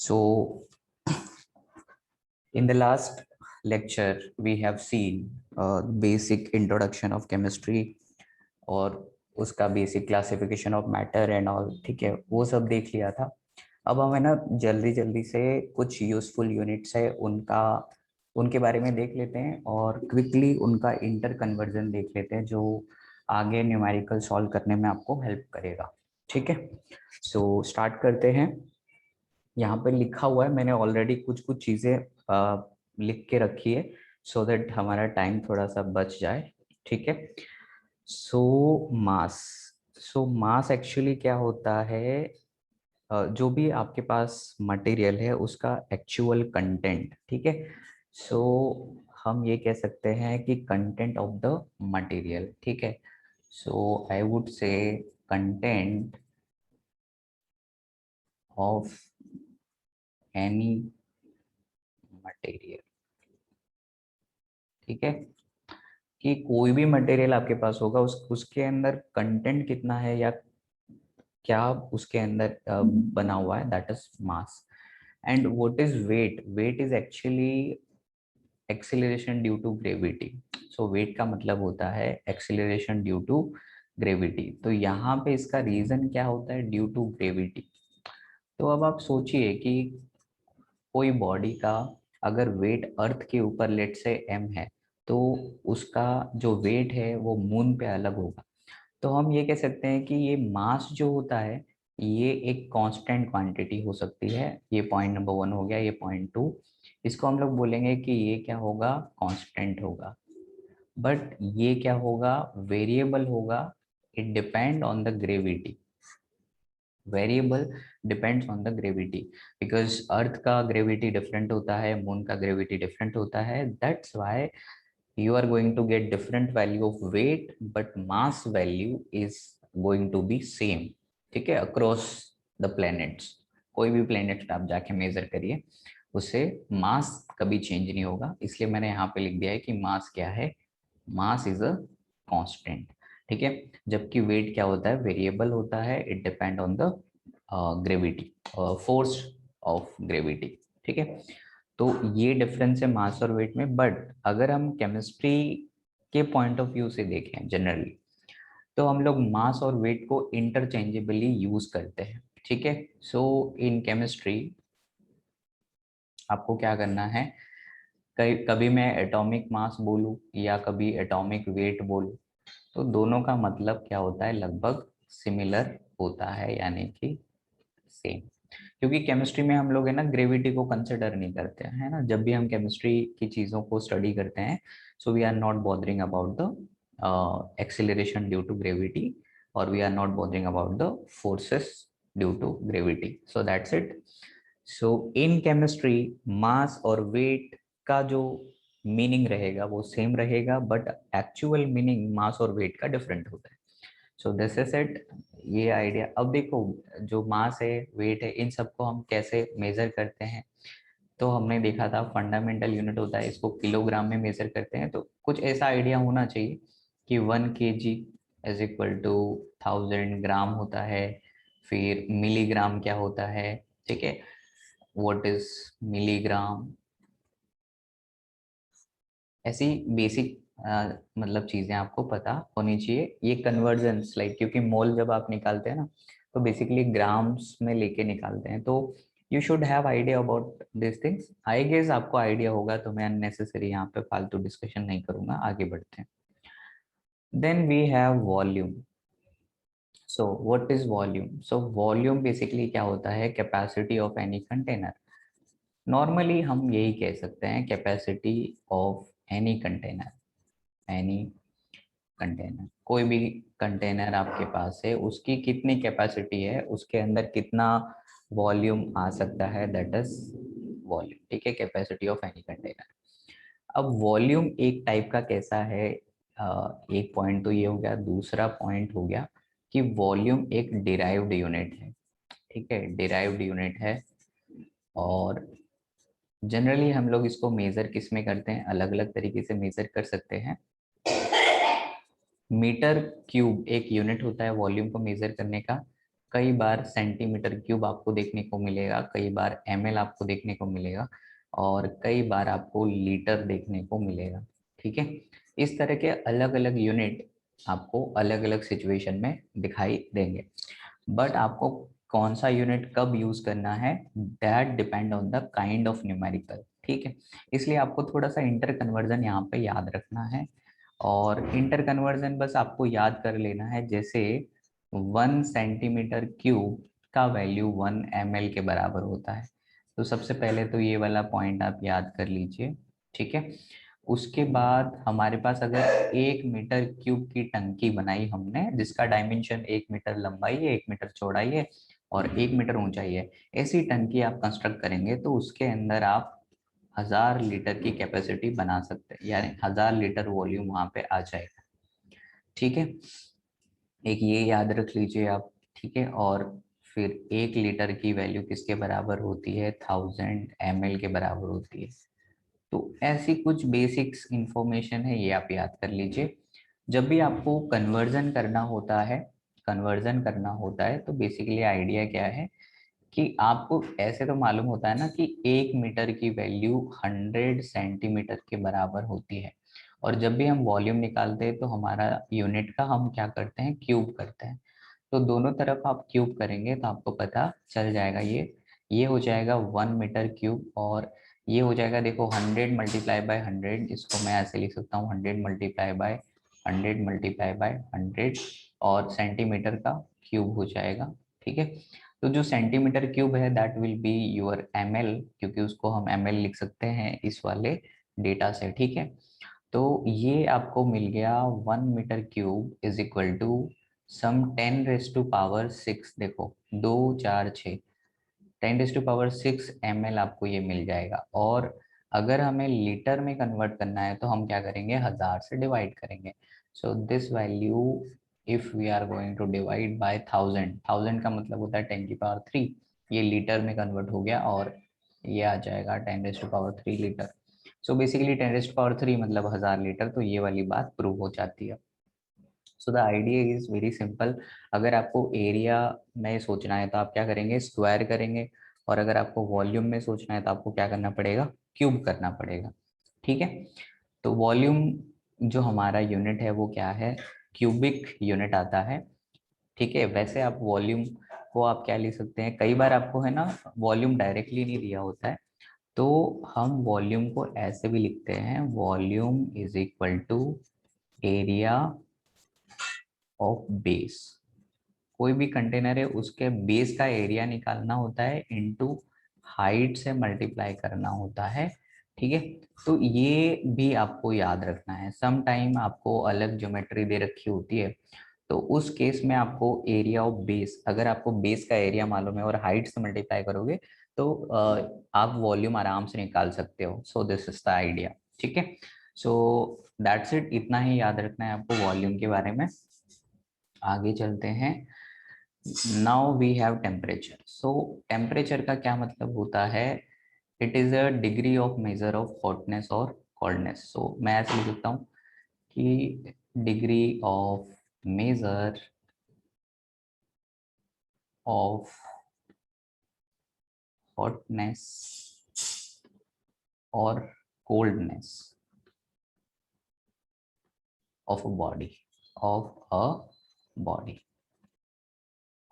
So, in the last lecture, we have seen basic introduction of chemistry और उसका basic classification of matter and all, ठीक है, वो सब देख लिया था। अब हमें ना जल्दी जल्दी से कुछ यूजफुल यूनिट्स है उनका उनके बारे में देख लेते हैं और क्विकली उनका इंटर कन्वर्जन देख लेते हैं जो आगे न्यूमेरिकल सॉल्व करने में आपको हेल्प करेगा। ठीक है, सो स्टार्ट करते हैं। यहाँ पे लिखा हुआ है, मैंने ऑलरेडी कुछ कुछ चीज़ें लिख के रखी है सो दैट हमारा टाइम थोड़ा सा बच जाए। ठीक है, सो मास सो मास एक्चुअली क्या होता है, जो भी आपके पास मटेरियल है उसका एक्चुअल कंटेंट। ठीक है, सो हम ये कह सकते हैं कि कंटेंट ऑफ द मटेरियल। ठीक है, so I would say content of any material. ठीक है, कि कोई भी मटेरियल आपके पास होगा उसके अंदर कंटेंट कितना है या क्या उसके अंदर बना हुआ है, that is mass. And what is weight? Weight is actually acceleration due to gravity. So weight का मतलब होता है एक्सीलरेशन ड्यू टू ग्रेविटी। तो यहाँ पे इसका रीजन क्या होता है? Due to gravity. तो अब आप सोचिए कि कोई बॉडी का अगर वेट अर्थ के ऊपर लेट से m है तो उसका जो वेट है वो मून पे अलग होगा। तो हम ये कह सकते हैं कि ये मास जो होता है ये एक कांस्टेंट क्वांटिटी हो सकती है। ये पॉइंट नंबर 1 हो गया। ये पॉइंट 2, इसको हम लोग बोलेंगे कि ये क्या होगा? कांस्टेंट होगा। बट ये क्या होगा? वेरिएबल होगा। It depend on the gravity. Variable depends on the gravity, because अर्थ का ग्रेविटी डिफरेंट होता है, मून का ग्रेविटी डिफरेंट होता है। That's why you are going to get different value of weight but mass value is going to be same। ठीक है, across the planets। कोई भी planet पे आप जाके मेजर करिए, उससे मास कभी चेंज नहीं होगा। इसलिए मैंने यहाँ पे लिख दिया है कि मास क्या है? Mass is a constant. ठीक है, जबकि वेट क्या होता है? वेरिएबल होता है। It depend on the gravity, force of gravity. ठीक है, तो ये डिफरेंस है मास और वेट में। बट अगर हम केमिस्ट्री के पॉइंट ऑफ व्यू से देखें जनरली, तो हम लोग मास और वेट को इंटरचेंजेबली यूज करते हैं। ठीक है, सो इन केमिस्ट्री आपको क्या करना है, कभी मैं एटॉमिक मास बोलूं या कभी एटॉमिक वेट बोलूं, तो दोनों का मतलब क्या होता है? लगभग सिमिलर होता है, यानी कि सेम। क्योंकि केमिस्ट्री में हम लोग है ना ग्रेविटी को कंसिडर नहीं करते हैं, है ना। जब भी हम केमिस्ट्री की चीज़ों को स्टडी करते हैं, so we are not bothering about the acceleration due to gravity, और we are not bothering about the forces due to gravity. So that's it. So in chemistry mass और वेट का जो meaning रहेगा वो same रहेगा, but actual meaning मास और weight का different होता है। सो दिस इज इट, ये आइडिया। अब देखो, जो मास है, वेट है, इन सबको हम कैसे मेजर करते हैं? तो हमने देखा था फंडामेंटल यूनिट होता है, इसको किलोग्राम में मेजर करते हैं। तो कुछ ऐसा आइडिया होना चाहिए कि 1 kg इज इक्वल टू 1000 ग्राम होता है। फिर मिलीग्राम क्या होता है? ठीक है, व्हाट इज मिलीग्राम? ऐसी बेसिक मतलब चीजें आपको पता होनी चाहिए। ये कन्वर्जन्स लाइक, क्योंकि मोल जब आप निकालते हैं ना तो बेसिकली ग्राम्स में लेके निकालते हैं, तो you should have idea about this things. I guess आपको आइडिया होगा, तो मैं अननेसेसरी यहाँ पे फालतू डिस्कशन नहीं करूंगा। आगे बढ़ते हैं। Then we have volume. So what is volume? So volume basically क्या होता है? Capacity of any container. Normally हम यही कह सकते हैं, capacity of any container. Any container, कोई भी कंटेनर आपके पास है, उसकी कितनी कैपेसिटी है, उसके अंदर कितना वॉल्यूम आ सकता है, दैट इज वॉल्यूम। ठीक है, कैपेसिटी ऑफ एनी कंटेनर। अब वॉल्यूम एक टाइप का कैसा है? एक पॉइंट तो ये हो गया। दूसरा पॉइंट हो गया कि वॉल्यूम एक डिराइव्ड यूनिट है। ठीक है, डिराइव्ड यूनिट है। और जनरली हम लोग इसको मेजर किस में करते हैं? अलग अलग तरीके से मेजर कर सकते हैं। मीटर क्यूब एक यूनिट होता है वॉल्यूम को मेजर करने का। कई बार सेंटीमीटर क्यूब आपको देखने को मिलेगा, कई बार ml आपको देखने को मिलेगा, और कई बार आपको लीटर देखने को मिलेगा। ठीक है, इस तरह के अलग अलग यूनिट आपको अलग अलग सिचुएशन में दिखाई देंगे, बट आपको कौन सा यूनिट कब यूज करना है that depend on the kind of numerical. ठीक है, इसलिए आपको थोड़ा सा इंटर कन्वर्जन यहाँ पे याद रखना है, और इंटर कन्वर्जन बस आपको याद कर लेना है। जैसे 1 सेंटीमीटर क्यूब का वैल्यू 1 ml के बराबर होता है, तो सबसे पहले तो ये वाला पॉइंट आप याद कर लीजिए। ठीक है, उसके बाद हमारे पास अगर 1 मीटर क्यूब की टंकी बनाई हमने, जिसका डायमेंशन 1 मीटर लंबाई है, 1 मीटर चौड़ाई है और 1 मीटर ऊंचाई है, ऐसी टंकी आप कंस्ट्रक्ट करेंगे तो उसके अंदर आप 1000 लीटर की कैपेसिटी बना सकते हैं, यानी 1000 लीटर वॉल्यूम वहां पे आ जाएगा। ठीक है, एक ये याद रख लीजिए आप। ठीक है, और फिर 1 लीटर की वैल्यू किसके बराबर होती है, 1000 ml के बराबर होती है। तो ऐसी कुछ बेसिक्स इंफॉर्मेशन है, ये आप याद कर लीजिए। जब भी आपको कन्वर्जन करना होता है तो बेसिकली आइडिया क्या है कि आपको ऐसे तो मालूम होता है ना कि 1 मीटर की वैल्यू 100 सेंटीमीटर के बराबर होती है, और जब भी हम वॉल्यूम निकालते हैं तो हमारा यूनिट का हम क्या करते हैं, क्यूब करते हैं। तो दोनों तरफ आप क्यूब करेंगे तो आपको पता चल जाएगा, ये हो जाएगा 1 मीटर क्यूब, और ये हो जाएगा देखो 100 × 100, इसको मैं ऐसे लिख सकता हूँ 100 × 100 और सेंटीमीटर का क्यूब हो जाएगा। ठीक है, तो जो सेंटीमीटर क्यूब है that will be your ml, क्योंकि उसको हम ml लिख सकते हैं इस वाले डेटा से। ठीक है, तो ये आपको मिल गया 1 metre cube is equal to some 10⁻⁶, देखो 2 4 6, 10⁻⁶ ml आपको ये मिल जाएगा। और अगर हमें लीटर में कन्वर्ट करना है तो हम क्या करेंगे, 1000 से डिवाइड करेंगे। So this value if we are going to divide by 1000 का मतलब होता है 10⁻3, ये लीटर में कन्वर्ट हो गया और ये आ जाएगा 10⁻3 लीटर। सो बेसिकली 10⁻3 मतलब 1000 लीटर, तो ये वाली बात प्रूव हो जाती है। So the idea is very simple. अगर आपको एरिया में सोचना है तो आप क्या करेंगे, स्क्वायर करेंगे, और अगर आपको वॉल्यूम में सोचना है तो आपको क्या करना पड़ेगा, क्यूब करना पड़ेगा। ठीक है, तो वॉल्यूम जो हमारा यूनिट है वो क्या है, क्यूबिक यूनिट आता है। ठीक है, वैसे आप वॉल्यूम को आप क्या लिख सकते हैं, कई बार आपको है ना वॉल्यूम डायरेक्टली नहीं दिया होता है, तो हम वॉल्यूम को ऐसे भी लिखते हैं, volume is equal to area of base. कोई भी कंटेनर है उसके बेस का एरिया निकालना होता है, इनटू हाइट से मल्टीप्लाई करना होता है। ठीक है, तो ये भी आपको याद रखना है। सम टाइम आपको अलग ज्योमेट्री दे रखी होती है, तो उस केस में आपको एरिया ऑफ बेस, अगर आपको बेस का एरिया मालूम है और हाइट से मल्टीप्लाई करोगे तो आप वॉल्यूम आराम से निकाल सकते हो। So this is the idea. ठीक है, सो दैट्स इट, इतना ही याद रखना है आपको वॉल्यूम के बारे में। आगे चलते हैं। Now we have temperature. So temperature का क्या मतलब होता है, it is a degree of measure of hotness और कोल्डनेस। सो मैं ऐसे लिख सकता हूँ कि degree of measure of hotness और कोल्डनेस ऑफ अ बॉडी।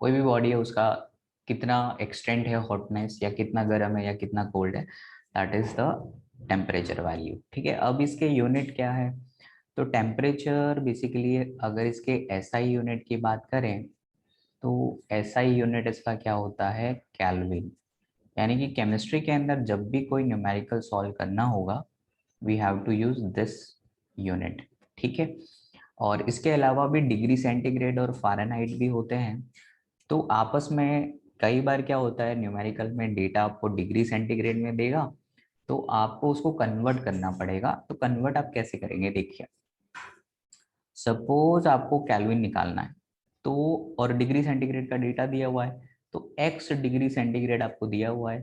कोई भी बॉडी है उसका कितना एक्सटेंट है हॉटनेस, या कितना गर्म है या कितना कोल्ड है, that is the temperature value. ठीक है, अब इसके यूनिट क्या है, तो टेम्परेचर बेसिकली अगर इसके एसआई यूनिट की बात करें तो एसआई यूनिट इसका क्या होता है, केल्विन। यानी कि केमिस्ट्री के अंदर जब भी कोई न्यूमेरिकल सॉल्व करना होगा we have to use this unit. ठीक है, और इसके अलावा भी डिग्री सेंटीग्रेड और फ़ारेनहाइट भी होते हैं। तो आपस में कई बार क्या होता है, न्यूमेरिकल में डेटा आपको डिग्री सेंटीग्रेड में देगा तो आपको उसको कन्वर्ट करना पड़ेगा। तो कन्वर्ट आप कैसे करेंगे, देखिए सपोज आपको केल्विन निकालना है, तो और डिग्री सेंटीग्रेड का डेटा दिया हुआ है, तो x डिग्री सेंटीग्रेड आपको दिया हुआ है,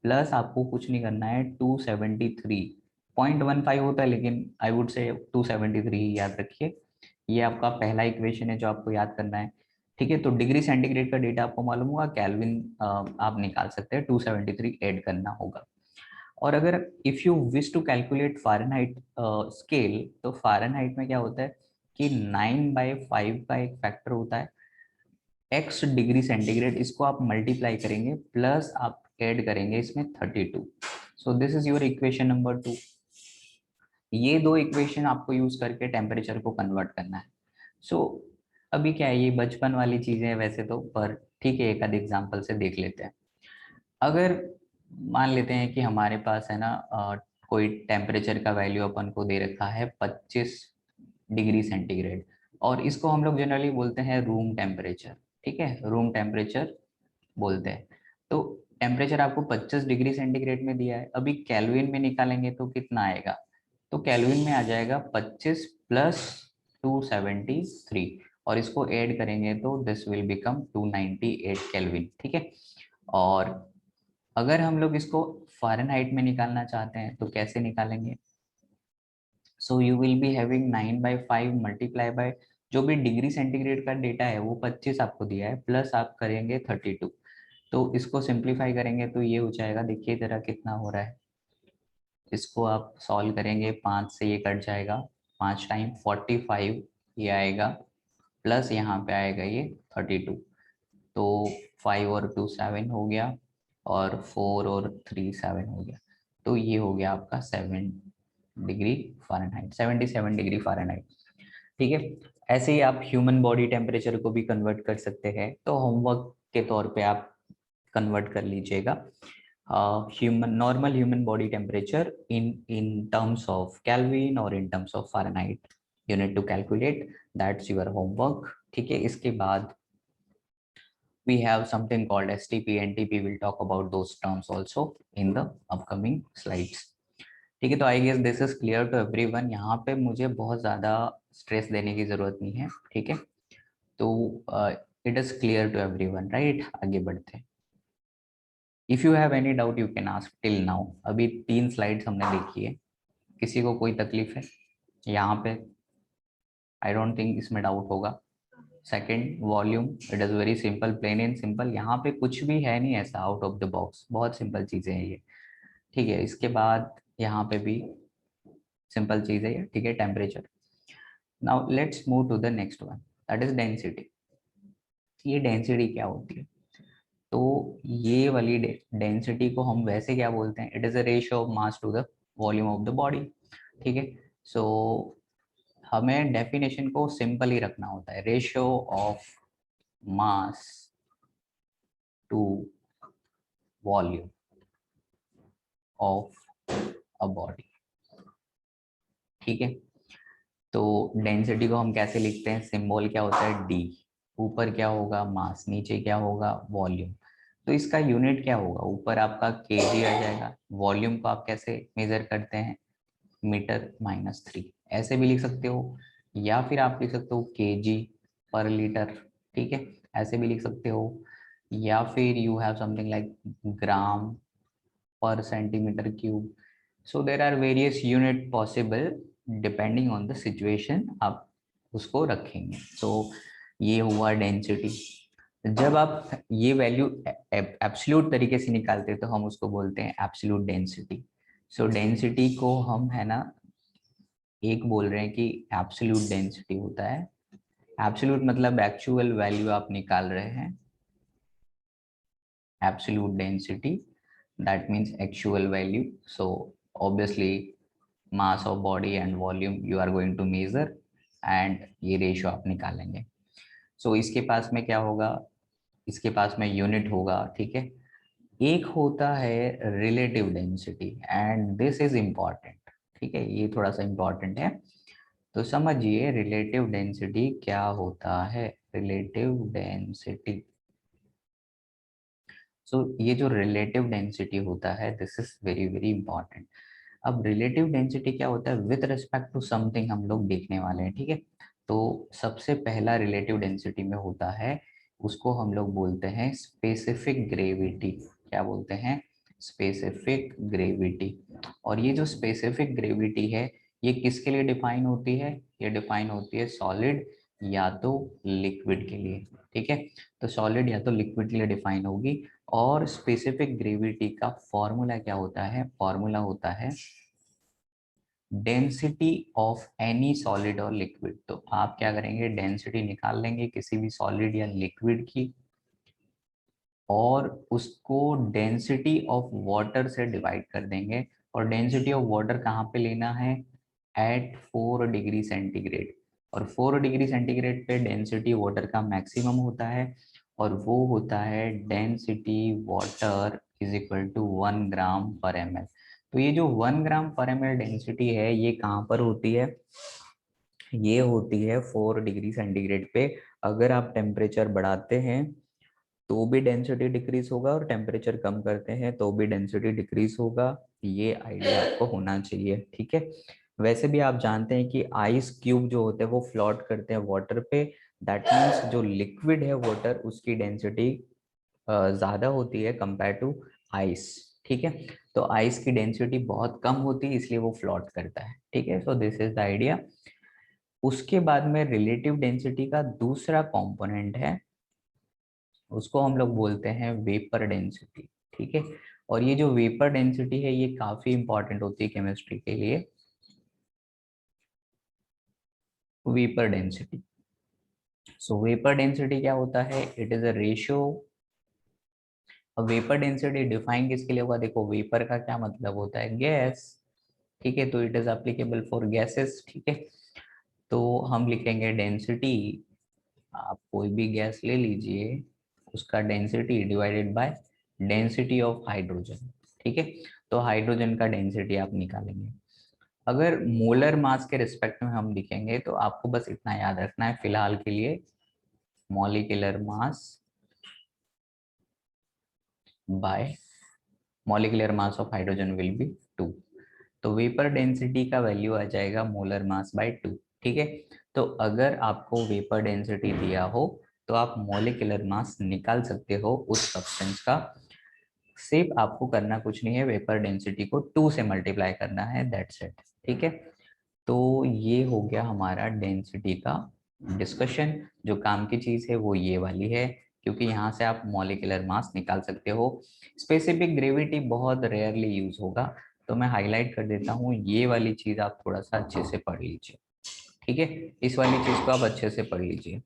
प्लस आपको कुछ नहीं करना है 273.15 होता है, लेकिन आई वुड से 273 ही याद रखिए। ये आपका पहला इक्वेशन है जो आपको याद करना है। ठीक है, तो डिग्री सेंटीग्रेड का डेटा आपको मालूम होगा, केल्विन आप निकाल सकते हैं, 273 ऐड करना होगा। और अगर if you wish to calculate Fahrenheit scale, तो फ़ारेनहाइट में क्या होता है कि 9/5 का एक फैक्टर होता है x डिग्री सेंटीग्रेड, इसको आप मल्टीप्लाई करेंगे प्लस आप ऐड करेंगे इसमें 32। So this is your equation number 2। ये दो इक्वेशन आपको यूज करके टेम्परेचर को कन्वर्ट करना है। सो अभी क्या है, ये बचपन वाली चीजें हैं वैसे तो, पर ठीक है एक आध एग्जांपल से देख लेते हैं। अगर मान लेते हैं कि हमारे पास है ना कोई टेम्परेचर का वैल्यू अपन को दे रखा है 25 डिग्री सेंटीग्रेड, और इसको हम लोग जनरली बोलते हैं रूम टेम्परेचर। ठीक है, रूम टेम्परेचर बोलते हैं। तो टेम्परेचर आपको 25 डिग्री सेंटीग्रेड में दिया है, अभी केल्विन में निकालेंगे तो कितना आएगा, तो केल्विन में आ जाएगा 25 प्लस 273, और इसको ऐड करेंगे तो दिस विल बिकम 298 केल्विन। ठीक है, और अगर हम लोग इसको फ़ारेनहाइट में निकालना चाहते हैं तो कैसे निकालेंगे, so you will be having 9/5 multiply by जो भी डिग्री सेंटीग्रेड का डेटा है वो 25 आपको दिया है, प्लस आप करेंगे 32। तो इसको सिंप्लीफाई करेंगे तो ये हो जाएगा, देखिए जरा कितना हो रहा है, इसको आप सॉल्व करेंगे 5 से ये कट जाएगा, 5 टाइम 45 ये आएगा, प्लस यहाँ पे आएगा ये 32। तो 5 और 2 7 हो गया, और 4 और 3 7 हो गया। तो ये हो गया आपका 7 डिग्री फ़ारेनहाइट, 77 डिग्री फ़ारेनहाइट। ठीक है, ऐसे ही आप ह्यूमन बॉडी टेम्परेचर को भी कन्वर्ट कर सकते हैं, तो होमवर्क के तौर पे आप कन्वर्ट कर लीजिएगा human normal human body temperature in terms of kelvin और in terms of Fahrenheit, you need to calculate, that's your homework. ठीक है, इसके बाद we have something called STP, NTP, we'll talk about those terms also in the upcoming slides। ठीक है, तो I guess this is clear to everyone, यहाँ पे मुझे बहुत ज़्यादा स्ट्रेस देने की ज़रूरत नहीं है। ठीक है, तो it is clear to everyone right, आगे बढ़ते हैं। If you have any doubt you can ask till now. अभी 3 स्लाइड्स हमने देखी है, किसी को कोई तकलीफ है यहाँ पे? आई डोंट थिंक इसमें डाउट होगा। Second, volume, it is very simple, plain and simple, यहाँ पे कुछ भी है नहीं ऐसा आउट ऑफ द बॉक्स, बहुत सिंपल चीज़ें हैं ये। ठीक है, इसके बाद यहाँ पे भी सिंपल चीज़ है ये। ठीक है, temperature. Now let's move to the next one, that is density. ये डेंसिटी क्या होती है, तो ये वाली डेंसिटी को हम वैसे क्या बोलते हैं, it is a ratio of mass to the volume of the body. ठीक है, सो हमें डेफिनेशन को सिंपल ही रखना होता है, ratio of mass to volume of a body. ठीक है, तो डेंसिटी को हम कैसे लिखते हैं, सिंबल क्या होता है डी, ऊपर क्या होगा मास, नीचे क्या होगा वॉल्यूम। तो इसका यूनिट क्या होगा, ऊपर आपका केजी आ जाएगा, वॉल्यूम को आप कैसे मेजर करते हैं, मीटर-3, ऐसे भी लिख सकते हो, या फिर आप लिख सकते हो केजी पर लीटर। ठीक है, ऐसे भी लिख सकते हो, या फिर you have something like gram per centimetre cube. So there are various unit possible depending on the situation, आप उसको रखेंगे। सो ये हुआ डेंसिटी। जब आप ये वैल्यू एब्सोल्यूट तरीके से निकालते हैं तो हम उसको बोलते हैं एब्सोल्यूट डेंसिटी। सो डेंसिटी को हम है ना एक बोल रहे हैं कि एब्सोल्यूट डेंसिटी होता है, एब्सोल्यूट मतलब एक्चुअल वैल्यू आप निकाल रहे हैं, absolute density, that means actual value. So obviously mass of body and volume you are going to measure, and ये रेशियो आप निकालेंगे। सो इसके पास में क्या होगा, इसके पास में यूनिट होगा। ठीक है, एक होता है relative density, and this is important. ठीक है, ये थोड़ा सा इम्पॉर्टेंट है, तो समझिए रिलेटिव डेंसिटी क्या होता है। रिलेटिव डेंसिटी, सो ये जो रिलेटिव डेंसिटी होता है this is very very important. अब रिलेटिव डेंसिटी क्या होता है, विथ रिस्पेक्ट टू समथिंग हम लोग देखने वाले हैं। ठीक है, तो सबसे पहला रिलेटिव डेंसिटी में होता है, उसको हम लोग बोलते हैं स्पेसिफिक ग्रेविटी। क्या बोलते हैं, स्पेसिफिक ग्रेविटी। और ये जो स्पेसिफिक ग्रेविटी है ये किसके लिए डिफाइन होती है, ये डिफाइन होती है सॉलिड या तो लिक्विड के लिए, ठीक है। तो सॉलिड या तो लिक्विड के लिए डिफाइन होगी। और स्पेसिफिक ग्रेविटी का फॉर्मूला क्या होता है? फॉर्मूला होता है डेंसिटी ऑफ एनी सॉलिड और लिक्विड। तो आप क्या करेंगे, डेंसिटी निकाल लेंगे किसी भी सॉलिड या लिक्विड की, और उसको डेंसिटी ऑफ वाटर से डिवाइड कर देंगे। और डेंसिटी ऑफ वाटर कहाँ पे लेना है? At 4 degree centigrade. और 4 डिग्री सेंटीग्रेड पे डेंसिटी वाटर का मैक्सिमम होता है, और वो होता है density water is equal to 1 gram per ml। तो ये जो 1 ग्राम पर ml डेंसिटी है, ये कहाँ पर होती है? ये होती है 4 डिग्री सेंटीग्रेड पे। अगर आप टेम्परेचर बढ़ाते हैं तो भी डेंसिटी डिक्रीज होगा, और टेम्परेचर कम करते हैं तो भी डेंसिटी डिक्रीज होगा। ये आइडिया आपको होना चाहिए, ठीक है। वैसे भी आप जानते हैं कि आइस क्यूब जो होते हैं वो फ्लोट करते हैं वाटर पे। दैट मीन्स जो लिक्विड है वाटर, उसकी डेंसिटी ज्यादा होती है कंपेयर टू आइस, ठीक है। तो आइस की डेंसिटी बहुत कम होती है, इसलिए वो फ्लोट करता है, ठीक है। So this is the idea. उसके बाद में रिलेटिव डेंसिटी का दूसरा कंपोनेंट है, उसको हम लोग बोलते हैं वेपर डेंसिटी, ठीक है। और ये जो वेपर डेंसिटी है, ये काफी इंपॉर्टेंट होती है केमिस्ट्री के लिए। वेपर डेंसिटी, सो वेपर डेंसिटी क्या होता है? It is a ratio. अब वेपर डेंसिटी डिफाइन किसके लिए होगा? देखो, वेपर का क्या मतलब होता है? गैस, ठीक है। तो it is applicable for gases, ठीक है। तो हम लिखेंगे डेंसिटी, आप कोई भी गैस ले लीजिए, उसका density divided by density of hydrogen, ठीक है। तो हाइड्रोजन का डेंसिटी आप निकालेंगे। अगर मोलर मास के रिस्पेक्ट में हम लिखेंगे तो आपको बस इतना याद रखना है फिलहाल के लिए, molecular mass by molecular mass of hydrogen will be 2। तो वेपर डेंसिटी का वैल्यू आ जाएगा मोलर मास बाय 2, ठीक है। तो अगर आपको वेपर डेंसिटी दिया हो तो आप मॉलिक्यूलर मास निकाल सकते हो उस सब्सटेंस का। सिर्फ आपको करना कुछ नहीं है, वेपर डेंसिटी को 2 से मल्टीप्लाई करना है, दैट्स इट, ठीक है। तो ये हो गया हमारा डेंसिटी का डिस्कशन। जो काम की चीज है वो ये वाली है, क्योंकि यहाँ से आप मॉलिक्यूलर मास निकाल सकते हो। स्पेसिफिक ग्रेविटी बहुत रेयरली यूज होगा, तो मैं हाईलाइट कर देता हूँ, ये वाली चीज आप थोड़ा सा अच्छे से पढ़ लीजिए, ठीक है। इस वाली चीज को आप अच्छे से पढ़ लीजिए।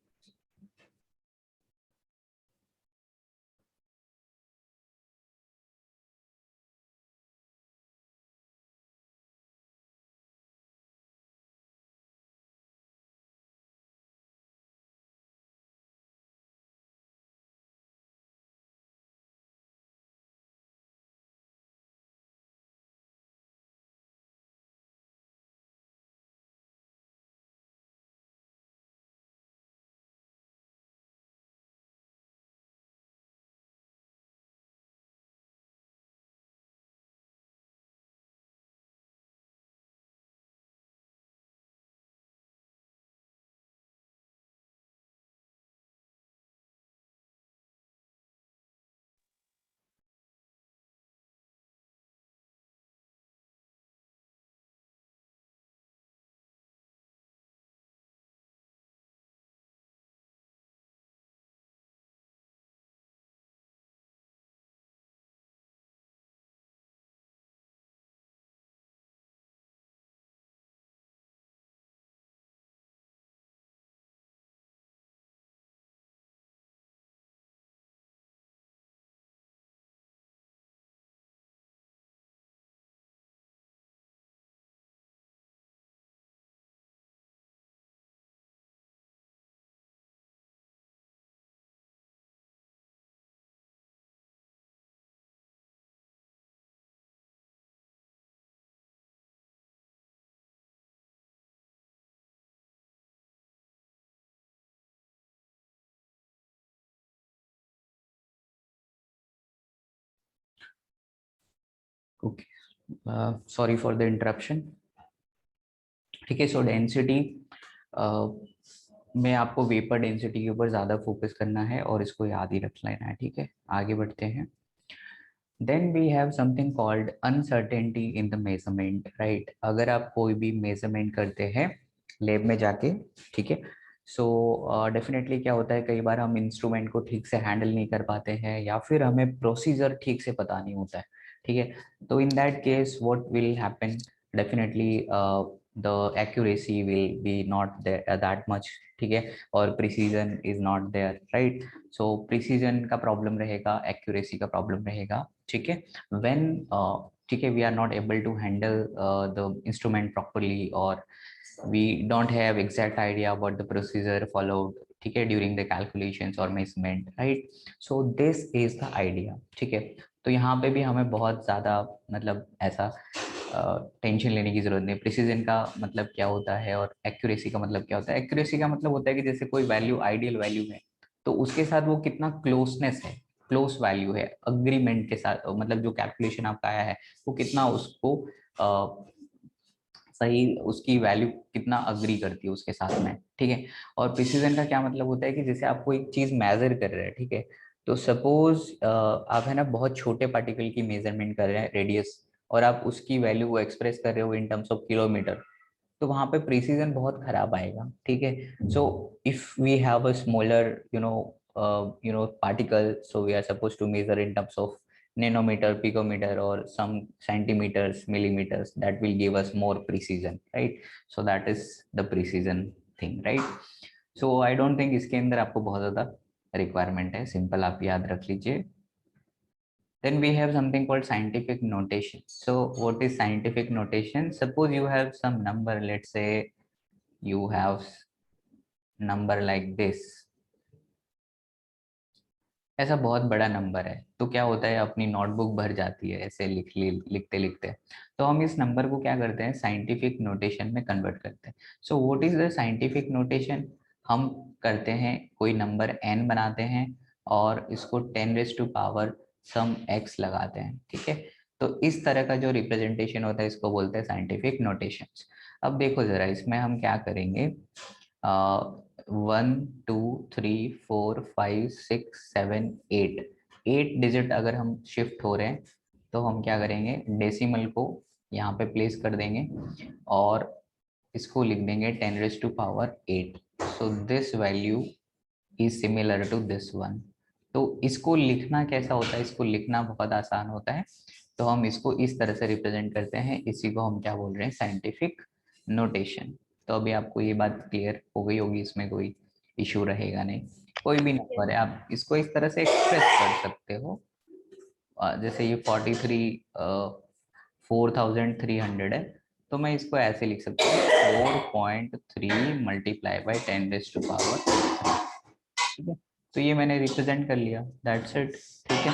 Okay, sorry for the interruption, ठीक है। सो डेंसिटी में आपको वेपर डेंसिटी के ऊपर ज़्यादा फोकस करना है और इसको याद ही रख लेना है, ठीक है। आगे बढ़ते हैं। Then we have something called uncertainty in the measurement, right. अगर आप कोई भी मेजरमेंट करते हैं लैब में जाके, ठीक है, सो डेफिनेटली क्या होता है, कई बार हम इंस्ट्रूमेंट को ठीक से हैंडल नहीं कर पाते हैं या फिर हमें प्रोसीजर ठीक से पता नहीं होता है, ठीक है। तो in that case what will happen, definitely the accuracy will be not that much, ठीक है, और precision is not there, right. So precision का प्रॉब्लम रहेगा, एक्यूरेसी का प्रॉब्लम रहेगा, ठीक है। व्हेन ठीक है, we are not able to handle the instrument properly, और we don't have exact idea what the procedure followed, ठीक है, during the calculations or measurement, right? So this is the idea, ठीक है। तो यहाँ पे भी हमें बहुत ज़्यादा मतलब ऐसा टेंशन लेने की जरूरत नहीं। प्रिसीजन का मतलब क्या होता है और एक्यूरेसी का मतलब क्या होता है? एक्यूरेसी का मतलब होता है कि जैसे कोई वैल्यू आइडियल वैल्यू है तो उसके साथ वो कितना क्लोजनेस है, क्लोज वैल्यू है, अग्रीमेंट के साथ, मतलब जो कैलकुलेशन आपका आया है वो कितना उसको सही, उसकी वैल्यू कितना अग्री करती है उसके साथ में, ठीक है। और प्रिसीजन का क्या मतलब होता है कि जैसे आपको एक चीज मेजर कर रहे हैं, ठीक है, तो सपोज आप है ना बहुत छोटे पार्टिकल की मेजरमेंट कर रहे हैं, रेडियस, और आप उसकी वैल्यू को एक्सप्रेस कर रहे हो इन टर्म्स ऑफ किलोमीटर, तो वहां पे प्रिसीजन बहुत खराब आएगा, ठीक है। So if we have a smaller particle, so we are suppose to measure in terms of nanometer, picometer, or some centimeters, millimeters, that will give us more precision, right? So that is the precision thing, right? So I don't think इसके अंदर आपको बहुत ज्यादा requirement है, simple आप याद रख लीजिए। Then we have something called scientific notation. So what is scientific notation? Suppose you have some number, let's say you have number like this, ऐसा बहुत बड़ा नंबर है, तो क्या होता है, अपनी नोटबुक भर जाती है ऐसे लिखते लिखते। तो हम इस नंबर को क्या करते हैं, साइंटिफिक नोटेशन में कन्वर्ट करते हैं। सो what is the scientific notation? हम करते हैं कोई नंबर n बनाते हैं और इसको 10 raise to power some x लगाते हैं, ठीक है। तो इस तरह का जो रिप्रेजेंटेशन होता है इसको बोलते हैं साइंटिफिक नोटेशंस। अब देखो जरा, इसमें हम क्या करेंगे, 1 2 3 4 5 6 7 8, 8 डिजिट अगर हम शिफ्ट हो रहे हैं तो हम क्या करेंगे, डेसिमल को यहाँ पे प्लेस कर देंगे और इसको लिख देंगे 10 raise to power 8। So this value is similar to this one. तो इसको लिखना कैसा होता है, इसको लिखना बहुत आसान होता है। तो हम इसको इस तरह से रिप्रेजेंट करते हैं, इसी को हम क्या बोल रहे हैं, साइंटिफिक नोटेशन। तो अभी आपको ये बात क्लियर हो गई होगी, इसमें कोई इशू रहेगा नहीं। कोई भी नंबर है आप इसको इस तरह से एक्सप्रेस कर सकते हो। जैसे ये 4,300 है, तो मैं इसको ऐसे लिख सकता हूँ 4.3 multiply by 10 raise to power, ठीक है। तो ये मैंने रिप्रेजेंट कर लिया, दैट्स इट, ठीक है।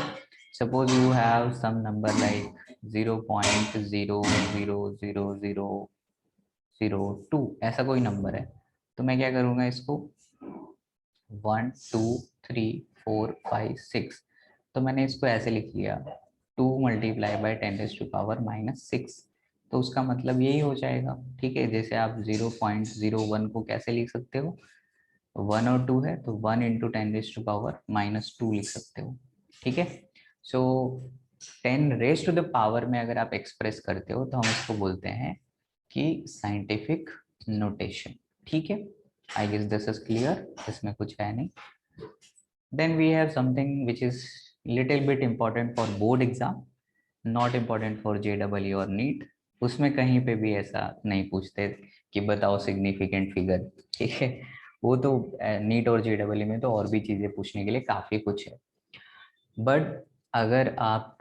Suppose you have some number like 0.0000002, ऐसा कोई नंबर है, तो मैं क्या करूँगा, इसको 1 2 3 4 5 6, तो मैंने इसको ऐसे लिख लिया 2 multiply by 10 raise to power -6। तो उसका मतलब यही हो जाएगा, ठीक है। जैसे आप 0.01 को कैसे लिख सकते हो, 1 और 2 है तो 1 इंटू 10 रेज टू पावर -2 लिख सकते हो, ठीक है। सो 10 रेज टू द पावर में अगर आप एक्सप्रेस करते हो तो हम इसको बोलते हैं कि साइंटिफिक नोटेशन, ठीक है। I guess this is clear, इसमें कुछ है नहीं। Then we have something which is little bit important for board exam, not important for JEE और नीट। उसमें कहीं पे भी ऐसा नहीं पूछते कि बताओ सिग्निफिकेंट फिगर, ठीक है। वो तो नीट और JEE में तो और भी चीजें पूछने के लिए काफी कुछ है। बट अगर आप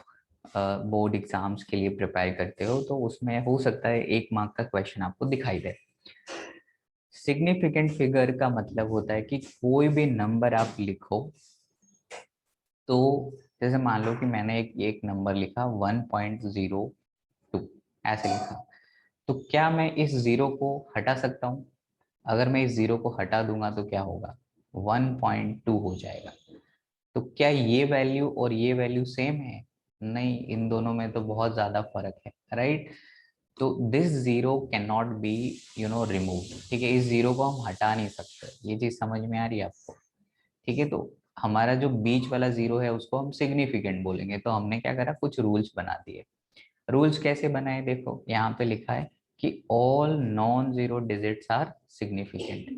बोर्ड एग्जाम्स के लिए प्रिपेयर करते हो तो उसमें हो सकता है 1 मार्क का क्वेश्चन आपको दिखाई दे। सिग्निफिकेंट फिगर का मतलब होता है कि कोई भी नंबर आप लिखो, तो जैसे मान लो कि मैंने एक नंबर लिखा 1.02, ऐसे लिखा, तो क्या मैं इस जीरो को हटा सकता हूँ? अगर मैं इस जीरो को हटा दूंगा तो क्या होगा, 1.2 हो जाएगा। तो क्या ये वैल्यू और ये वैल्यू सेम है? नहीं, इन दोनों में तो बहुत ज्यादा फर्क है, राइट। तो this zero can not be remove, ठीक है। इस जीरो को हम हटा नहीं सकते, ये चीज समझ में आ रही है आपको, ठीक है। तो हमारा जो बीच वाला जीरो है उसको हम सिग्निफिकेंट बोलेंगे। तो हमने क्या करा, कुछ रूल्स बना दिए। रूल्स कैसे बनाए, देखो यहाँ पे लिखा है कि all non zero digits are significant.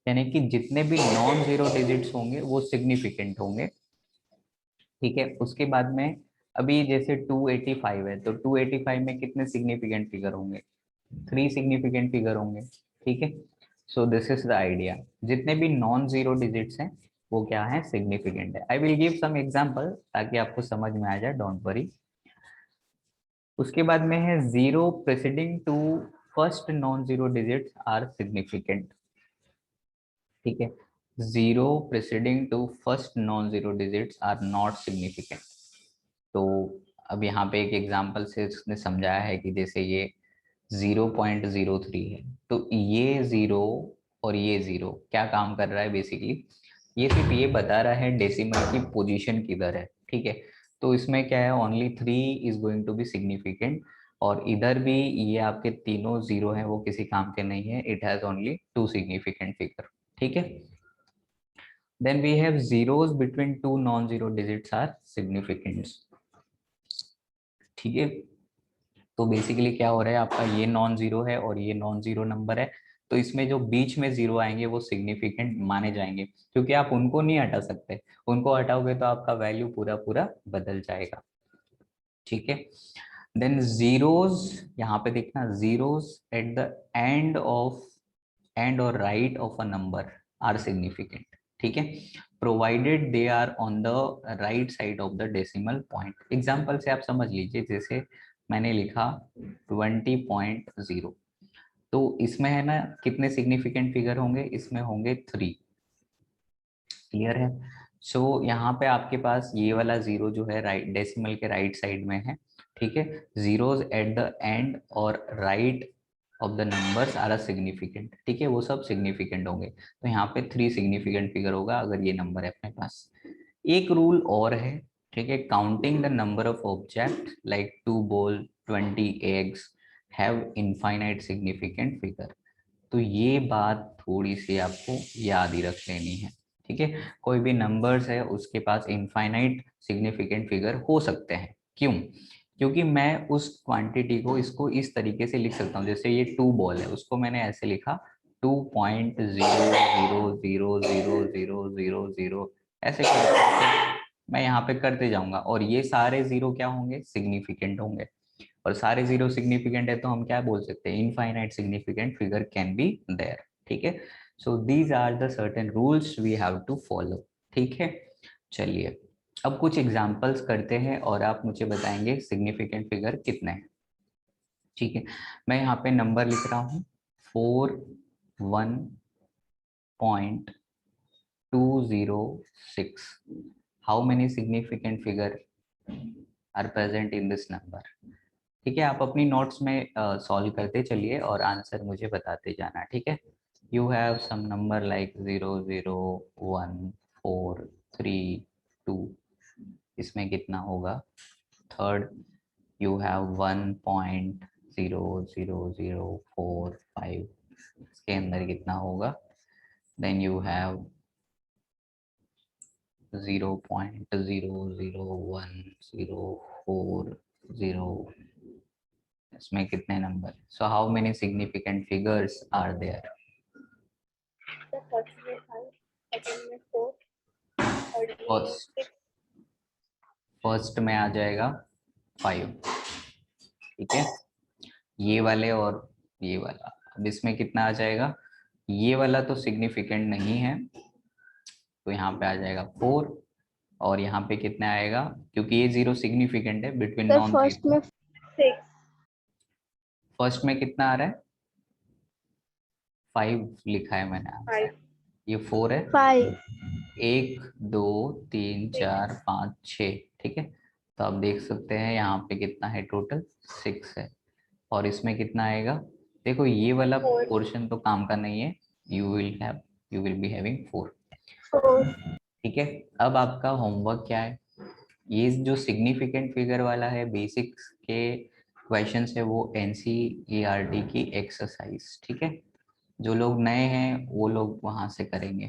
यानी कि जितने भी नॉन जीरो डिजिट्स होंगे वो सिग्निफिकेंट होंगे, ठीक है। उसके बाद में अभी जैसे 285 है, तो 285 में कितने सिग्निफिकेंट फिगर होंगे, 3 सिग्निफिकेंट फिगर होंगे, ठीक है। So this is the idea, जितने भी नॉन जीरो डिजिट्स हैं वो क्या है, सिग्निफिकेंट है। I will give some example ताकि आपको समझ में आ जाए, डोंट वरी। उसके बाद में है zero preceding to first non zero digits are significant, ठीक है। Zero preceding to first non zero digits are not significant. तो अब यहाँ पे एक एग्जांपल से इसने समझाया है कि जैसे ये 0.03 है, तो ये जीरो और ये जीरो क्या काम कर रहा है, बेसिकली ये सिर्फ ये बता रहा है डेसिमल की पोजीशन किधर है, ठीक है। तो इसमें क्या है, only 3 is going to be significant, और इधर भी ये आपके तीनों जीरो हैं वो किसी काम के नहीं है, it has only 2 significant figure, ठीक है। Then we have zeros between two non-zero digits are significant, ठीक है। तो बेसिकली क्या हो रहा है, आपका ये नॉन जीरो है और ये नॉन जीरो नंबर है, तो इसमें जो बीच में जीरो आएंगे वो सिग्निफिकेंट माने जाएंगे, क्योंकि आप उनको नहीं हटा सकते, उनको हटाओगे तो आपका वैल्यू पूरा पूरा बदल जाएगा, ठीक है। देन जीरोस, यहाँ पे देखना, zeros at the end of, end और right of a number are significant, ठीक है, provided they are on the right side of the decimal point. Example से आप समझ लीजिए, जैसे मैंने लिखा 20.0, तो इसमें है ना कितने सिग्निफिकेंट फिगर होंगे, इसमें होंगे 3, क्लियर है। सो यहाँ पे आपके पास ये वाला जीरो जो है राइट डेसिमल के राइट साइड में है, ठीक है। जीरोस एट द एंड और right of the numbers are significant, ठीक है, वो सब सिग्निफिकेंट होंगे, तो यहाँ पे 3 सिग्निफिकेंट फिगर होगा अगर ये नंबर है अपने पास। एक रूल और है, ठीक है, counting the number of object like 2 ball 20 eggs have infinite significant figure. तो ये बात थोड़ी सी आपको याद ही रख लेनी है, ठीक है। कोई भी नंबर्स है उसके पास इनफाइनाइट सिग्निफिकेंट फिगर हो सकते हैं, क्यों, क्योंकि मैं उस क्वांटिटी को इसको इस तरीके से लिख सकता हूँ, जैसे ये 2 बॉल है उसको मैंने ऐसे लिखा 2.0000000 ऐसे करके मैं यहाँ पे करते जाऊंगा, और ये सारे जीरो क्या होंगे, सिग्निफिकेंट होंगे, और सारे जीरो सिग्निफिकेंट है तो हम क्या बोल सकते हैं, infinite significant figure can be there, ठीक है। So these are the certain rules we have to follow, ठीक है। चलिए अब कुछ एग्जांपल्स करते हैं और आप मुझे बताएंगे सिग्निफिकेंट फिगर कितने हैं, ठीक है। मैं यहाँ पे नंबर लिख रहा हूँ 41.206, how many significant figure are present in this number, ठीक है। आप अपनी नोट्स में सॉल्व करते चलिए और आंसर मुझे बताते जाना, ठीक है। You have some number like 00143 2, इसमें कितना होगा। थर्ड, यू हैव 1.00045, इसके अंदर कितना होगा। देन यू हैव 0.00104, इसमें कितने number, so how many significant figures are there. The first में 5, second में 4, third में फर्स्ट 6, फर्स्ट में आ जाएगा 5, ठीक है, ये वाले और ये वाला। अब इसमें कितना आ जाएगा, ये वाला तो सिग्निफिकेंट नहीं है तो यहाँ पे आ जाएगा 4, और यहाँ पे कितना आएगा, क्योंकि ये जीरो सिग्निफिकेंट है between sir non first zero. में 6, फर्स्ट में कितना आ रहा है, 5 लिखा है मैंने आंसर, 5, ये 4 है, 5, 1 2 3 4 5 6, ठीक है। तो आप देख सकते हैं यहाँ पे कितना है, टोटल 6 है, और इसमें कितना आएगा, देखो ये वाला 4, पोर्शन तो काम का नहीं है, यू विल बी हैविंग 4, 4, ठीक है। अब आपका होमवर्क क्या है, ये जो सिग्निफिकेंट फिगर वाला है बेसिक्स के क्वेश्चंस है वो एनसीईआरटी की एक्सरसाइज, ठीक है। जो लोग नए हैं वो लोग वहां से करेंगे,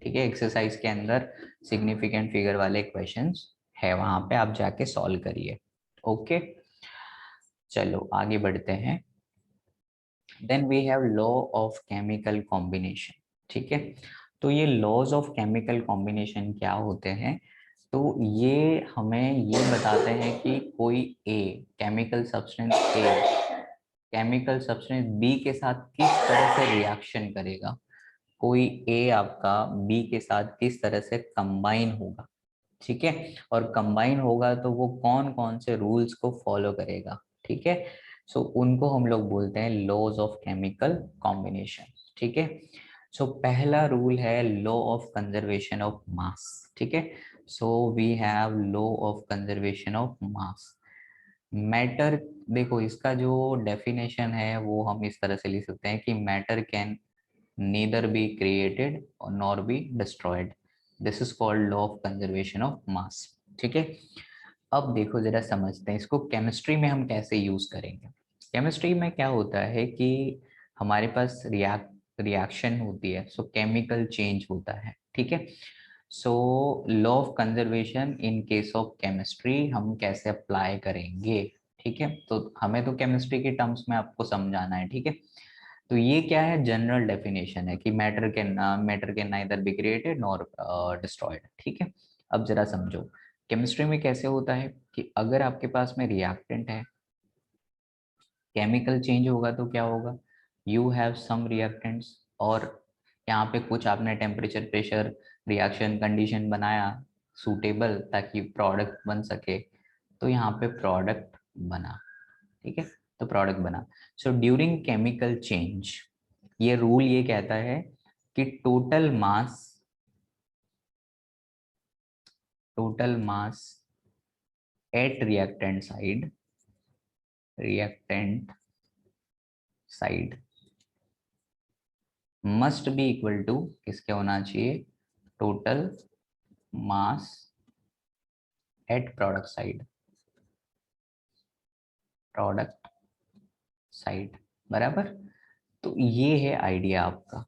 ठीक है। एक्सरसाइज के अंदर सिग्निफिकेंट फिगर वाले क्वेश्चंस है, वहां पे आप जाके सॉल्व करिए, ओके। चलो आगे बढ़ते हैं। Then we have law of chemical combination, ठीक है। तो ये लॉज ऑफ केमिकल कॉम्बिनेशन क्या होते हैं, तो ये हमें ये बताते हैं कि कोई ए केमिकल सब्सटेंस बी के साथ किस तरह से रिएक्शन करेगा, कोई ए आपका बी के साथ किस तरह से कंबाइन होगा, ठीक है। और कंबाइन होगा तो वो कौन कौन से रूल्स को फॉलो करेगा, ठीक है। सो उनको हम लोग बोलते हैं लॉज ऑफ केमिकल कॉम्बिनेशन, ठीक है। सो पहला रूल है law of conservation of mass, ठीक है। So we have law of conservation of mass. Matter, देखो इसका जो डेफिनेशन है वो हम इस तरह से लिख सकते हैं कि matter can neither be created nor be destroyed. This is called law of conservation of mass, ठीक है। अब देखो जरा समझते हैं इसको केमिस्ट्री में हम कैसे यूज करेंगे। केमिस्ट्री में क्या होता है कि हमारे पास रिएक्शन होती है, सो केमिकल चेंज होता है, ठीक है। So law of conservation in case of chemistry हम कैसे अप्लाई करेंगे, ठीक है। तो हमें तो केमिस्ट्री के टर्म्स में आपको समझाना है, ठीक है। तो ये क्या है, जनरल डेफिनेशन है कि matter can neither be created nor destroyed, ठीक है। अब जरा समझो केमिस्ट्री में कैसे होता है कि अगर आपके पास में रिएक्टेंट है, केमिकल चेंज होगा तो क्या होगा, यू हैव सम रिएक्टेंट्स, और यहाँ पे कुछ आपने टेम्परेचर प्रेशर रिएक्शन कंडीशन बनाया सूटेबल ताकि प्रोडक्ट बन सके, तो यहाँ पे प्रोडक्ट बना, ठीक है। तो प्रोडक्ट बना। सो ड्यूरिंग केमिकल चेंज ये रूल ये कहता है कि total mass at reactant side must be equal to किसके होना चाहिए, total mass at product side, बराबर। तो ये है आइडिया आपका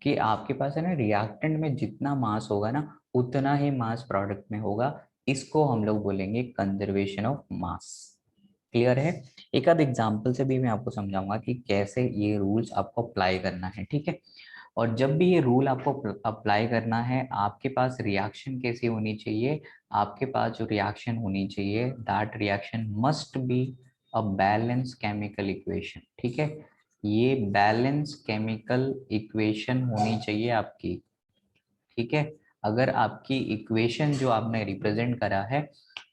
कि आपके पास है ना रिएक्टेंट में जितना मास होगा ना उतना ही मास प्रोडक्ट में होगा, इसको हम लोग बोलेंगे कंजर्वेशन ऑफ मास। क्लियर है। एक आध एग्जांपल से भी मैं आपको समझाऊंगा कि कैसे ये रूल्स आपको अप्लाई करना है, ठीक है। और जब भी ये रूल आपको अप्लाई करना है, आपके पास रिएक्शन कैसी होनी चाहिए, आपके पास जो रिएक्शन होनी चाहिए that reaction must be a balance chemical equation, ठीक है। ये बैलेंस केमिकल इक्वेशन होनी चाहिए आपकी, ठीक है। अगर आपकी इक्वेशन जो आपने रिप्रेजेंट करा है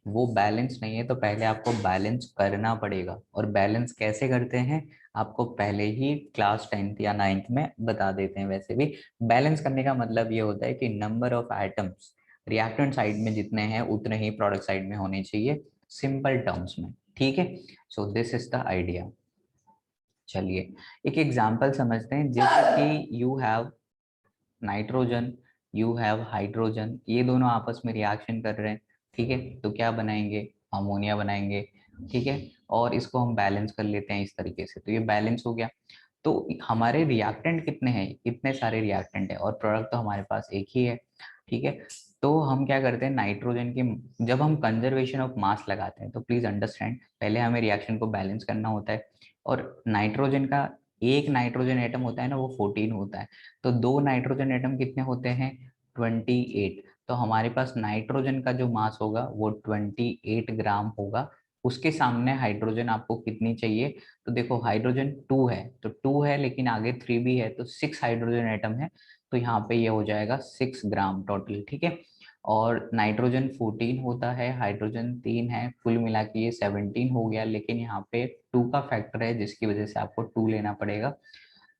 वो बैलेंस नहीं है तो पहले आपको बैलेंस करना पड़ेगा, और बैलेंस कैसे करते हैं आपको पहले ही क्लास 10th या 9th में बता देते हैं। वैसे भी बैलेंस करने का मतलब ये होता है कि number of atoms reactant side में जितने हैं उतने ही प्रोडक्ट साइड में होने चाहिए, सिंपल टर्म्स में, ठीक है। So this is the idea. चलिए एक एग्जांपल समझते हैं, जैसे कि you have nitrogen, you have hydrogen, ये दोनों आपस में रिएक्शन कर रहे हैं, ठीक है। तो क्या बनाएंगे, अमोनिया बनाएंगे, ठीक है। और इसको हम बैलेंस कर लेते हैं इस तरीके से, तो ये बैलेंस हो गया। तो हमारे रिएक्टेंट कितने हैं, इतने सारे रिएक्टेंट है और प्रोडक्ट तो हमारे पास एक ही है, ठीक है। तो हम क्या करते हैं नाइट्रोजन के, जब हम कंजर्वेशन ऑफ मास लगाते हैं तो प्लीज अंडरस्टैंड पहले हमें रिएक्शन को बैलेंस करना होता है, और नाइट्रोजन का एक नाइट्रोजन एटम होता है ना वो 14 होता है, तो दो नाइट्रोजन एटम कितने होते हैं 28। तो हमारे पास नाइट्रोजन का जो मास होगा वो 28 ग्राम होगा, उसके सामने हाइड्रोजन आपको कितनी चाहिए, तो देखो हाइड्रोजन 2 है तो 2 है लेकिन आगे 3 भी है तो 6 हाइड्रोजन एटम है, तो यहाँ पे ये हो जाएगा 6 ग्राम टोटल, ठीक है। और नाइट्रोजन 14 होता है, हाइड्रोजन 3 है, कुल मिला के ये 17 हो गया, लेकिन यहाँ पे 2 का फैक्टर है जिसकी वजह से आपको 2 लेना पड़ेगा,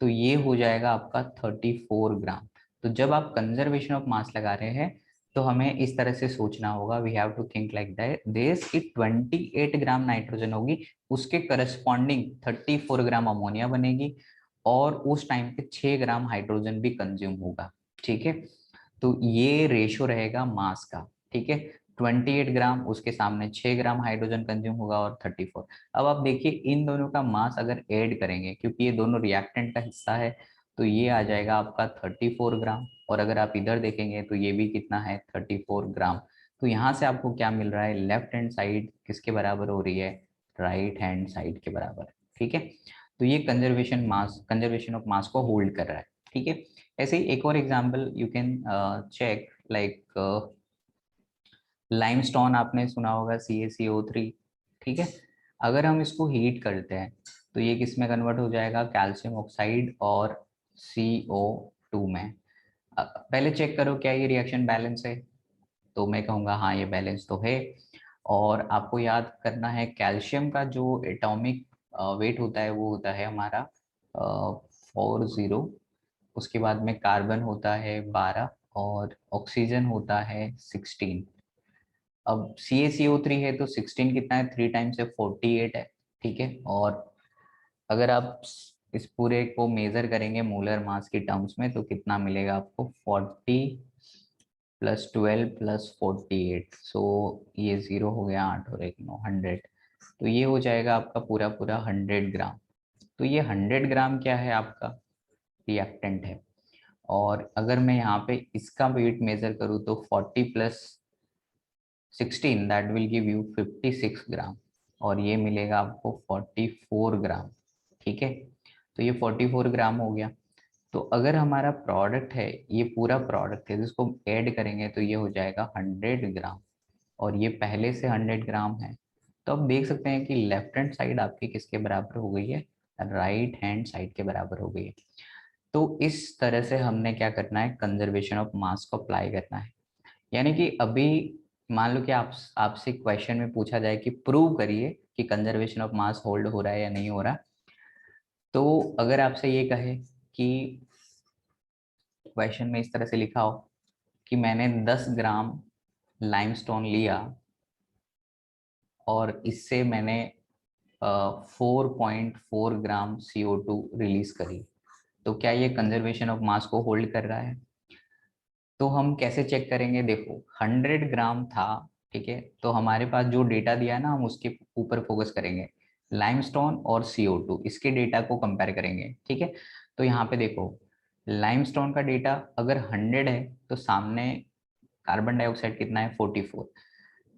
तो ये हो जाएगा आपका 34 ग्राम। तो जब आप कंजर्वेशन ऑफ मास लगा रहे हैं तो हमें इस तरह से सोचना होगा, we have to think like this कि 28 ग्राम नाइट्रोजन होगी, उसके करस्पॉन्डिंग 34 ग्राम अमोनिया बनेगी, और उस टाइम पे 6 ग्राम हाइड्रोजन भी कंज्यूम होगा, ठीक है। तो ये रेशो रहेगा मास का, ठीक है। 28 ग्राम उसके सामने 6 ग्राम हाइड्रोजन कंज्यूम होगा और 34। अब आप देखिए इन दोनों का मास अगर ऐड करेंगे क्योंकि ये दोनों रिएक्टेंट का हिस्सा है, तो ये आ जाएगा आपका 34 ग्राम, और अगर आप इधर देखेंगे तो ये भी कितना है 34 ग्राम। तो यहाँ से आपको क्या मिल रहा है, लेफ्ट हैंड साइड किसके बराबर हो रही है, राइट हैंड साइड के बराबर, ठीक है। तो ये कंजर्वेशन ऑफ मास को होल्ड कर रहा है, ठीक है। ऐसे ही एक और example you can check, like limestone आपने सुना होगा, CaCO3, ठीक है। अगर हम इसको हीट करते हैं तो ये किस में कन्वर्ट हो जाएगा, कैल्शियम ऑक्साइड और CO2 में। पहले चेक करो क्या ये रिएक्शन बैलेंस है, तो मैं कहूँगा हाँ ये बैलेंस तो है। और आपको याद करना है कैल्शियम का जो एटॉमिक वेट होता है वो होता है हमारा 40, उसके बाद में कार्बन होता है 12 और ऑक्सीजन होता है 16। अब CaCO3 है तो 16 कितना है, 3 टाइम्स से 48 है, ठीक है। और अगर आप इस पूरे को मेजर करेंगे मोलर मास की टर्म्स में तो कितना मिलेगा आपको, 40 प्लस 12 प्लस 48, सो ये 0 हो गया, 8 और 1 9, 100। तो ये हो जाएगा आपका पूरा पूरा 100 ग्राम। तो ये 100 ग्राम क्या है, आपका रिएक्टेंट है। और अगर मैं यहाँ पे इसका वेट मेजर करूँ तो 40 plus 16 that will give you 56 ग्राम, और ये मिलेगा आपको 44 ग्राम, ठीक है। तो ये 44 ग्राम हो गया। तो अगर हमारा प्रोडक्ट है, ये पूरा प्रोडक्ट है जिसको ऐड करेंगे तो ये हो जाएगा 100 ग्राम, और ये पहले से 100 ग्राम है। तो आप देख सकते हैं कि लेफ्ट हैंड साइड आपकी किसके बराबर हो गई है, राइट हैंड साइड के बराबर हो गई है। तो इस तरह से हमने क्या करना है, कंजर्वेशन ऑफ मास को अप्लाई करना है। यानी कि अभी मान लो कि आपसे क्वेश्चन में पूछा जाए कि प्रूव करिए कि कंजर्वेशन ऑफ मास होल्ड हो रहा है या नहीं हो रहा, तो अगर आपसे ये कहे कि क्वेश्चन में इस तरह से लिखा हो कि मैंने 10 ग्राम लाइमस्टोन लिया और इससे मैंने 4.4 ग्राम CO2 रिलीज करी, तो क्या ये कंजर्वेशन ऑफ मास को होल्ड कर रहा है। तो हम कैसे चेक करेंगे, देखो 100 ग्राम था, ठीक है। तो हमारे पास जो डेटा दिया है ना, हम उसके ऊपर फोकस करेंगे, लाइमस्टोन और CO2 इसके डेटा को कंपेयर करेंगे, ठीक है। तो यहाँ पे देखो लाइमस्टोन का डेटा अगर 100 है तो सामने कार्बन डाइऑक्साइड कितना है, 44।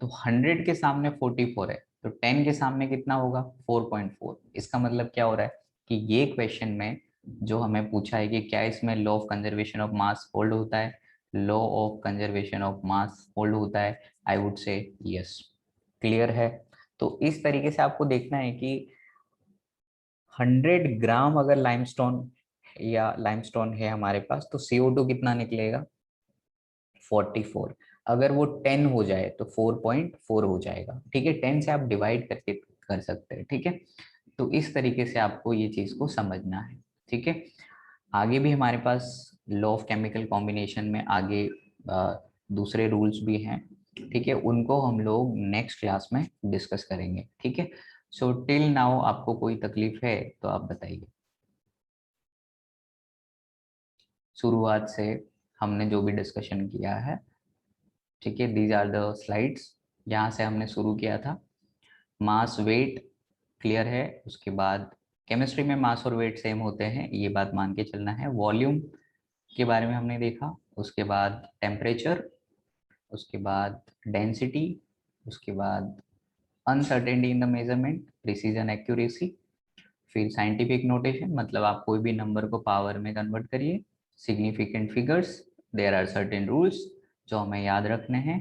तो 100 के सामने 44 है तो 10 के सामने कितना होगा, 4.4। इसका मतलब क्या हो रहा है कि ये क्वेश्चन में जो हमें पूछा है कि क्या इसमें law of conservation of mass hold होता है, law of conservation of mass hold होता है, आई वुड से यस। क्लियर है। तो इस तरीके से आपको देखना है कि 100 ग्राम अगर लाइमस्टोन है हमारे पास तो CO2 कितना निकलेगा, 44। अगर वो 10 हो जाए तो 4.4 हो जाएगा, ठीक है। 10 से आप डिवाइड करके कर सकते हैं, ठीक है। तो इस तरीके से आपको ये चीज को समझना है, ठीक है। आगे भी हमारे पास लॉ ऑफ केमिकल कॉम्बिनेशन में आगे दूसरे रूल्स भी हैं, ठीक है। उनको हम लोग नेक्स्ट क्लास में डिस्कस करेंगे, ठीक है। सो टिल नाउ आपको कोई तकलीफ है तो आप बताइए। शुरुआत से हमने जो भी डिस्कशन किया है, ठीक है, दीज आर द स्लाइड्स। यहाँ से हमने शुरू किया था, मास वेट क्लियर है। उसके बाद केमिस्ट्री में मास और वेट सेम होते हैं, ये बात मान के चलना है। वॉल्यूम के बारे में हमने देखा, उसके बाद टेम्परेचर, उसके बाद डेंसिटी, उसके बाद uncertainty in the measurement, precision accuracy, फिर साइंटिफिक नोटेशन, मतलब आप कोई भी नंबर को पावर में कन्वर्ट करिए, significant figures, there are certain rules जो हमें याद रखने हैं,